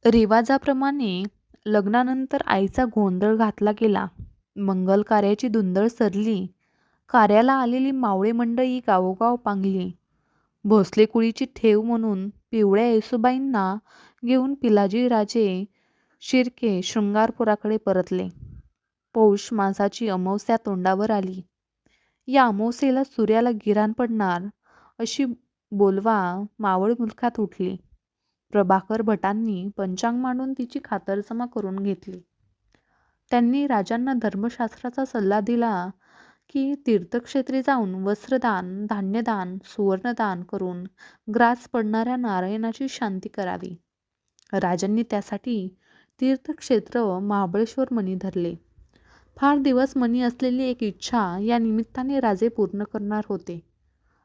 रिवाजाप्रमाणे लग्नानंतर आईचा गोंधळ घातला गेला. मंगल कार्याची धुंदळ सरली. कार्याला आलेली मावळे मंडळी गावोगाव पांगली. भोसले कुळीची ठेव म्हणून पिवळ्या येसूबाईंना घेऊन पिलाजी राजे शिर्के शृंगारपुराकडे परतले. पौष मासाची अमावस्या तोंडावर आली. या अमावस्येला सूर्याला गिराण पडणार अशी बोलवा मावळ मुलखात उठली. प्रभाकर भटांनी पंचांग मांडून तिची खातरजमा करून घेतली. त्यांनी राजांना धर्मशास्त्राचा सल्ला दिला की तीर्थक्षेत्री जाऊन वस्त्रदान, धान्यदान, सुवर्णदान करून ग्रास पडणाऱ्या नारायणाची शांती करावी. राजांनी त्यासाठी तीर्थक्षेत्र महाबळेश्वर मनी धरले. फार दिवस मनी असलेली एक इच्छा या निमित्ताने राजे पूर्ण करणार होते.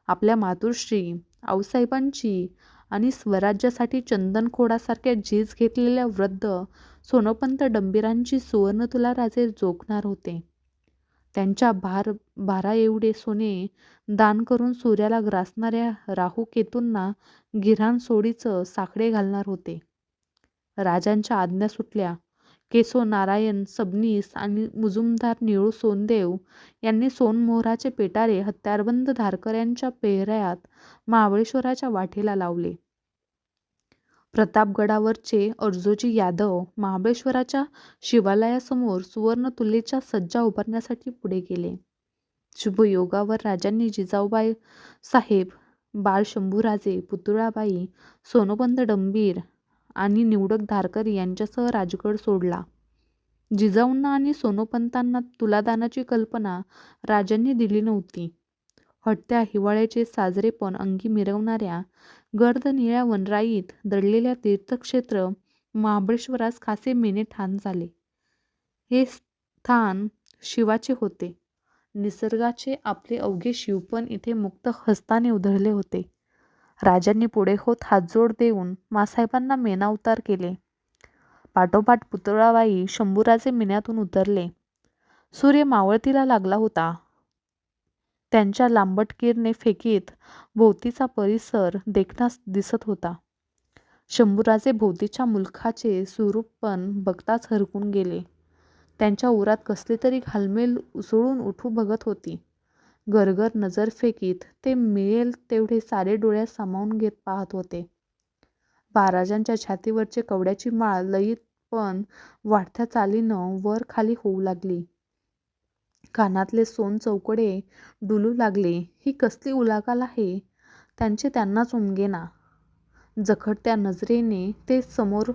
आपल्या मातुश्री आऊसाहेबांची आणि स्वराज्यासाठी चंदनखोडासारख्या झीज घेतलेल्या वृद्ध सोनोपंत डंबीरांची सुवर्णतुला राजे जोखणार होते. त्यांच्या भारा एवढे सोने दान करून सूर्याला ग्रासणाऱ्या राहू केतूंना गिऱ्हाण सोडीचं साकडे घालणार होते. राजांच्या आज्ञा सुटल्या. केशव नारायण सबनीस आणि मुजुमदार निळू सोनदेव यांनी सोनमोहराचे पेटारे हत्यारबंद धारकऱ्यांच्या पेहऱ्यात महाबळेश्वराच्या वाटेला लावले. प्रतापगडावरचे अर्जोजी यादव महाबळेश्वराच्या शिवालयासमोर सुवर्णतुलेच्या सज्जा उभारण्यासाठी पुढे गेले. शुभयोगावर राजांनी जिजाऊबाई साहेब, बाळ शंभूराजे, पुतळाबाई, सोनोपंत डंबीर आणि निवडक धारकर यांच्यासह राजगड सोडला. जिजाऊंना आणि सोनोपंतांना तुलादानाची कल्पना राजांनी दिली नव्हती. हटत्या हिवाळ्याचे साजरेपण अंगी मिरवणाऱ्या गर्द निळ्या वनराईत दडलेल्या तीर्थक्षेत्र महाबळेश्वरास खासे मेने ठाण झाले. हे स्थान शिवाचे होते. निसर्गाचे आपले अवघे शिवपण इथे मुक्त हस्ताने उधळले होते. राजांनी पुढे होत हातजोड देऊन मासाहेबांना मेनावतार केले. पाठोपाठ पुतळाबाई शंभूराजे मिन्यातून उतरले. सूर्य मावळतीला लागला होता. त्यांच्या लांबट किरणे फेकीत भोवतीचा परिसर देखणा दिसत होता. शंभूराजे भोवतीच्या मुलखाचे स्वरूपपण बघताच हरकून गेले. त्यांच्या उरात कसली तरी घालमेल उसळून उठू बघत होती. गरगर नजर फेकीत ते मिळेल तेवढे सारे डोळ्यात सामावून घेत पाहत होते. महाराजांच्या छातीवरचे कवड्याची माळ लयीत पण वाढत्या चालीनं वर खाली होऊ लागली. कानातले सोन चौकडे डुलू लागले. ही कसली उलागाल आहे त्यांचे त्यांनाच उमगेना. जखडत्या नजरेने ते समोर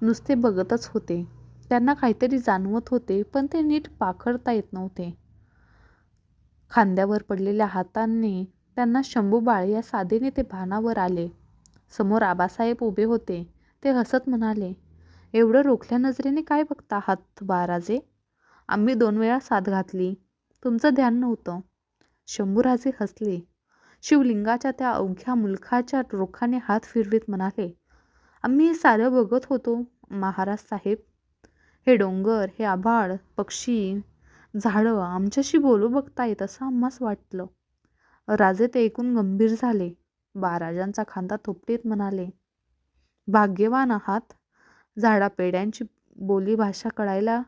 नुसते बघतच होते. त्यांना काहीतरी जाणवत होते, पण ते नीट पाखडता येत नव्हते. खांद्यावर पडलेल्या हातांनी त्यांना शंभूबाळ या साधेने ते भानावर आले. समोर आबासाहेब उभे होते. ते हसत म्हणाले, एवढं रोखल्या नजरेने काय बघता आहात बाळराजे? आम्ही 2 वेळा साद घातली. तुमचं ध्यान नव्हतं. शंभूराजे हसले. शिवलिंगाच्या त्या अवघ्या मुलखाच्या रोखाने हात फिरवीत म्हणाले, आम्ही हे सारं बघत होतो महाराज साहेब. हे डोंगर, हे आभाळ, पक्षी, झाडं आमच्याशी बोलू बघतायत असं आम्हास वाटलं. राजे ते ऐकून गंभीर झाले. बाळराजांचा खांदा थोपटीत म्हणाले, भाग्यवान आहात. झाडापेड्यांची बोलीभाषा कळायला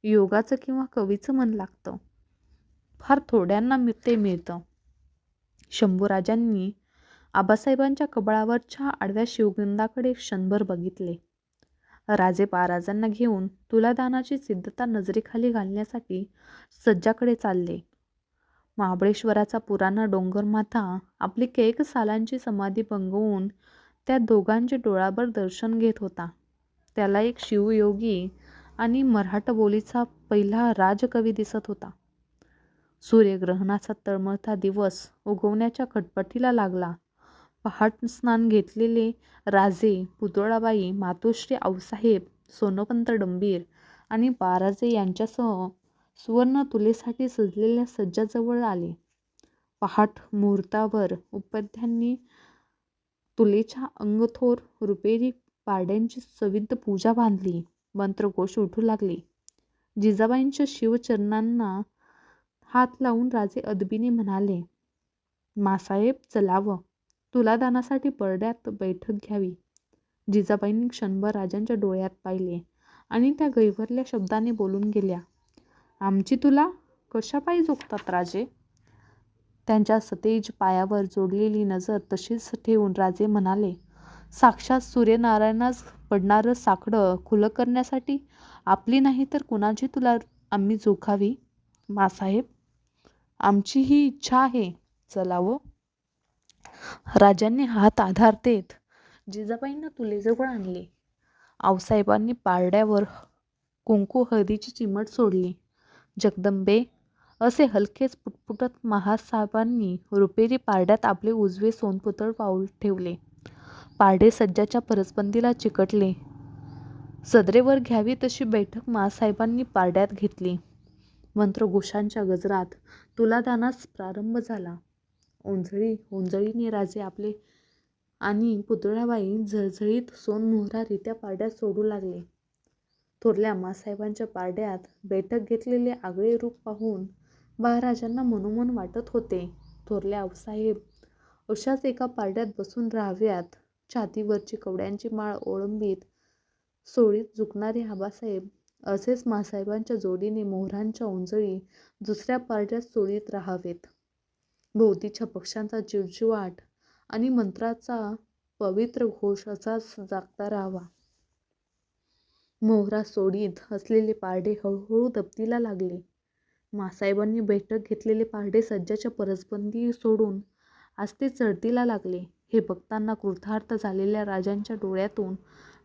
योगाचं किंवा कवीचं मन लागतं. फार थोड्यांना ते मिळतं. शंभूराजांनी आबासाहेबांच्या कबळावरच्या आडव्या शिवगंधाकडे क्षणभर बघितले. राजे महाराजांना घेऊन तुलादानाची सिद्धता नजरेखाली घालण्यासाठी सज्जाकडे चालले. महाबळेश्वराचा पुराणा डोंगरमाथा आपली कैक सालांची समाधी बंगवून त्या दोघांचे डोळाभर दर्शन घेत होता. त्याला एक शिवयोगी आणि मराठा बोलीचा पहिला राजकवी दिसत होता. सूर्यग्रहणाचा तळमळता दिवस उगवण्याच्या खटपटीला लागला. पहाट स्नान घेतलेले राजे, पुतळाबाई, मातोश्री आऊसाहेब, सोनोपंत डंबीर आणि बाळराजे यांच्यासह सुवर्ण तुलेसाठी सजलेल्या सज्जाजवळ आले. पहाट मुहूर्तावर उपाध्यांनी तुलेच्या अंगथोर रुपेरी पारड्यांची सविध पूजा बांधली. मंत्रघोष उठू लागले. जिजाबाईंच्या शिवचरणांना हात लावून राजे अदबीने म्हणाले, मासाहेब चलावं. तुलादानासाठी परड्यात बैठक घ्यावी. जिजाबाईंनी क्षणभर राजांच्या डोळ्यात पाहिले आणि त्या गैरवरल्या शब्दाने बोलून गेल्या. आमची तुला कशापायी जोखतात राजे? त्यांच्या सतेज पायावर जोडलेली नजर तशीच ठेवून राजे म्हणाले, साक्षात सूर्यनारायणास पडणारं साकडं खुलं करण्यासाठी आपली नाही तर कुणाची तुला आम्ही जोखावी? मासाहेब, आमची ही इच्छा आहे. चला व. राजांनी हात आधार देत जिजाबाईंना तुलेजवळ आणले. आऊसाहेबांनी पारड्यावर कुंकू हळदीची चिमट सोडली. जगदंबे, असे हलकेच पुटपुटत महासाहेबांनी रुपेरी पारड्यात आपले उजवे सोनपुतळ पाऊल ठेवले. पारडे सज्जाच्या परसबंदीला चिकटले. सदरेवर घ्यावी तशी बैठक महासाहेबांनी पारड्यात घेतली. मंत्रघोषांच्या गजरात तुलादानास प्रारंभ झाला. ओंजळीने राजे आपले आणि पुतळ्याबाई झळझळीत सोनमोहरारित्या पारड्यात सोडू लागले. थोरल्या मासाहेबांच्या पारड्यात बैठक घेतलेले आगळे रूप पाहून महाराजांना मनोमन वाटत होते, थोरल्या आऊसाहेब अशाच एका पारड्यात बसून राहाव्यात. छातीवरची कवड्यांची माळ ओळंबीत सोळीत झुकणारे आबासाहेब असेच मासाहेबांच्या जोडीने मोहरांच्या ओंजळी दुसऱ्या पारड्यात सोडीत राहावेत. भोवतीच्या पक्ष्यांचा चिवचिवाट आणि मंत्राचा पवित्र घोष असाच जागता राहावा. मोहरा सोडीत असलेले पारडे हळूहळू दबतीला लागले. मासाहेबांनी बैठक घेतलेले पारडे सज्जाच्या परसबंदी सोडून आस्ते चढतीला लागले. हे बघताना कृतार्थ झालेल्या राजांच्या डोळ्यातून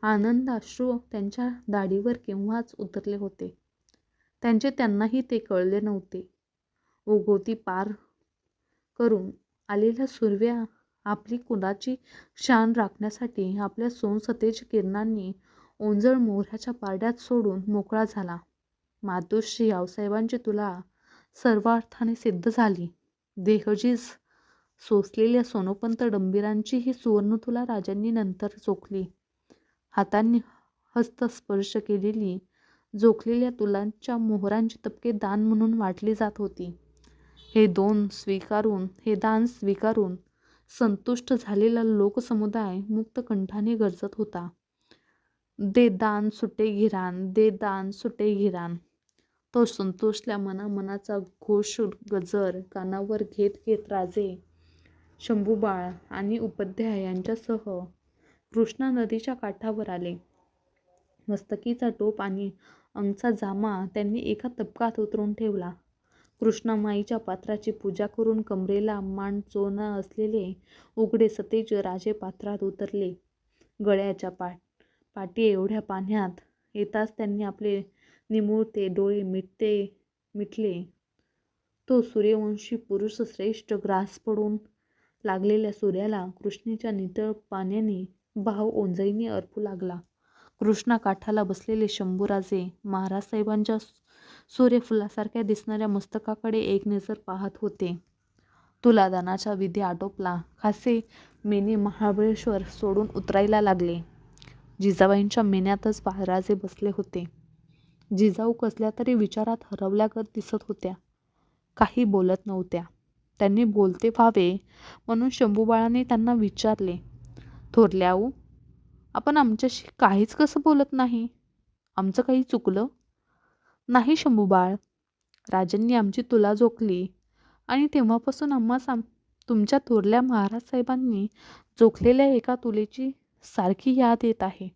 आनंद अश्रू त्यांच्या दाढीवर केव्हाच उतरले होते. त्यांनाही ते कळले नव्हते. ओघोती पार करून आलेला सूर्य आपली कुणाची शान राखण्यासाठी आपल्या सोनसतेज किरणांनी ओंजळ मोहराच्या पारड्यात सोडून मोकळा झाला. मातोश्री आऊसाहेबांची तुला सर्वार्थाने सिद्ध झाली. देहजीस सोसलेल्या सोनोपंत डंबिरांची ही सुवर्णतुला राजांनी नंतर जोखली. हातांनी हस्तस्पर्श केलेली जोखलेल्या तुलांच्या मोहरांची तपके दान म्हणून वाटली जात होती. हे दान स्वीकारून संतुष्ट झालेला लोकसमुदाय मुक्त कंठाने गरजत होता, दे दान सुटे घिराण, दे दान सुटे घिराण. तो संतोषल्या मनाचा घोष गजर कानावर घेत घेत राजे शंभूबाळ आणि उपाध्याय यांच्यासह कृष्णा नदीच्या काठावर आले. मस्तकीचा टोप आणि अंगचा जामा त्यांनी एका तबकात उतरून ठेवला. कृष्णामाईच्या पात्राची पूजा करून कमरेला मांडचोना असलेले उघडे सतेज राजे पात्रात उतरले. गळ्याच्या पाटी एवढ्या पाण्यात येताच त्यांनी आपले निमुळते डोळे मिटले. तो सूर्यवंशी पुरुष श्रेष्ठ ग्रास पडून लागलेल्या सूर्याला कृष्णेच्या नितळ पाण्याने भाव ओंजळीने अर्पू लागला. कृष्णा काठाला बसलेले शंभूराजे महाराजसाहेबांच्या सूर्यफुलासारख्या दिसणाऱ्या मस्तकाकडे एक नजर पाहत होते. तुलादानाचा विधी आटोपला. खासे मेने महाबळेश्वर सोडून उतरायला लागले. जिजाबाईंच्या मेन्यातच बाळराजे बसले होते. जिजाऊ कसल्या तरी विचारात हरवल्यागत दिसत होत्या. काही बोलत नव्हत्या. त्यांनी बोलते व्हावे म्हणून शंभूबाळाने त्यांना विचारले, थोरल्याऊ, आपण आमच्याशी काहीच कसं बोलत नाही? आमचं काही चुकलं नाही शंभूबाळ. राजांनी आमची तुला जोखली आणि तेव्हापासून आम्हास तुमच्या थोरल्या महाराजसाहेबांनी जोखलेल्या एका तुलेची सारखी याद येत आहे.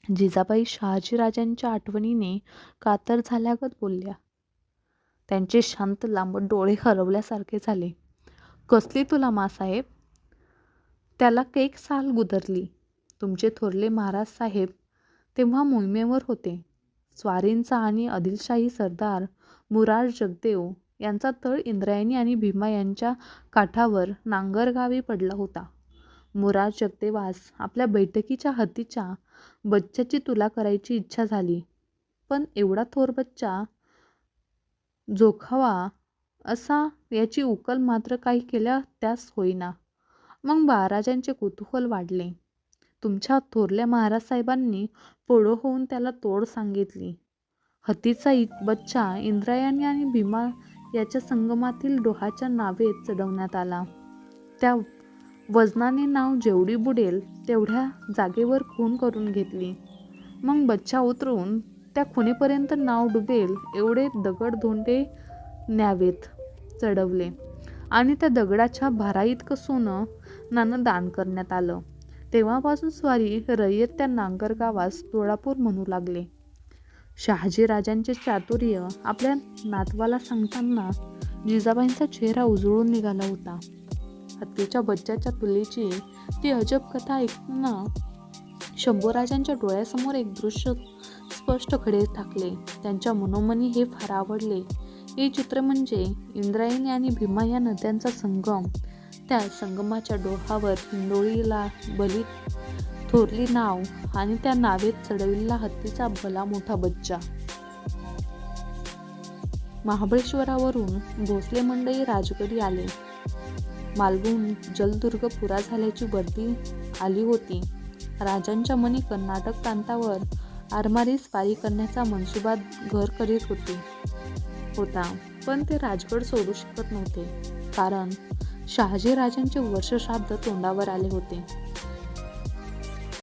जिजाबाई शहाजीराजांच्या आठवणीने कातर झाल्यागत बोलल्या. त्यांचे शांत लांबट डोळे हरवल्यासारखे झाले. कसली तुला मासाहेब? त्याला कैक साल गुदरली. तुमचे थोरले महाराज साहेब तेव्हा मोहिमेवर होते. स्वारींचा आणि आदिलशाही सरदार मुरार जगदेव यांचा तळ इंद्रायणी आणि भीमा यांच्या काठावर नांगरगावी पडला होता. मुरार जगदेवास आपल्या बैठकीच्या हद्दीच्या बच्च्याची तुला करायची इच्छा झाली, पण एवढा थोर बच्चा जोखावा असा याची उकल मात्र काही केल्या त्यास होईना. मग बाळराजांचे कुतूहल वाढले. तुमच्या थोरल्या महाराजसाहेबांनी पोळो होऊन त्याला तोड सांगितली. हत्तीचा बच्चा इंद्रायणी आणि भीमा याच्या संगमातील डोहाच्या नावेत चढवण्यात आला. त्या वजनाने नाव जेवढी बुडेल तेवढ्या जागेवर खून करून घेतली. मग बच्चा उतरून त्या खुणेपर्यंत नाव डुबेल एवढे दगड धोंडे न्यावेत चढवले आणि त्या दगडाच्या भाराइतकं सोनं नानं दान करण्यात आलं. तेव्हापासून स्वारी रयत त्या नांगर गावास तुळापूर म्हणू लागले. शहाजी राजांचे चातुर्य आपल्या नातवाला सांगताना जिजाबाईंचा चेहरा उजळून निघाला होता. हत्तीच्या बच्च्याच्या तुलेची ती अजब कथा ऐकून शंभूराजांच्या डोळ्यासमोर एक दृश्य स्पष्ट खडे ठाकले. त्यांच्या मनोमनी हे फार आवडले. हे चित्र म्हणजे इंद्रायणी आणि भीमा या नद्यांचा संगम. त्या संगमाच्या डोहावर हिंदोळीला भली थोरली नाव आणि त्या नावेत चढविलेला हत्तीचा भला मोठा बच्चा. महाबळेश्वरावरून भोसले मंडळी राजगडी आले. मालवून जलदुर्ग पुरा झाल्याची वर्दी आली होती. राजांच्या मनी कर्नाटक प्रांतावर आरमारी स्वारी करण्याचा मनसुबा घर करीत होता. पण ते राजगड सोडू शकत नव्हते, कारण शहाजी राजांचे वर्षश्राद्ध तोंडावर आले होते.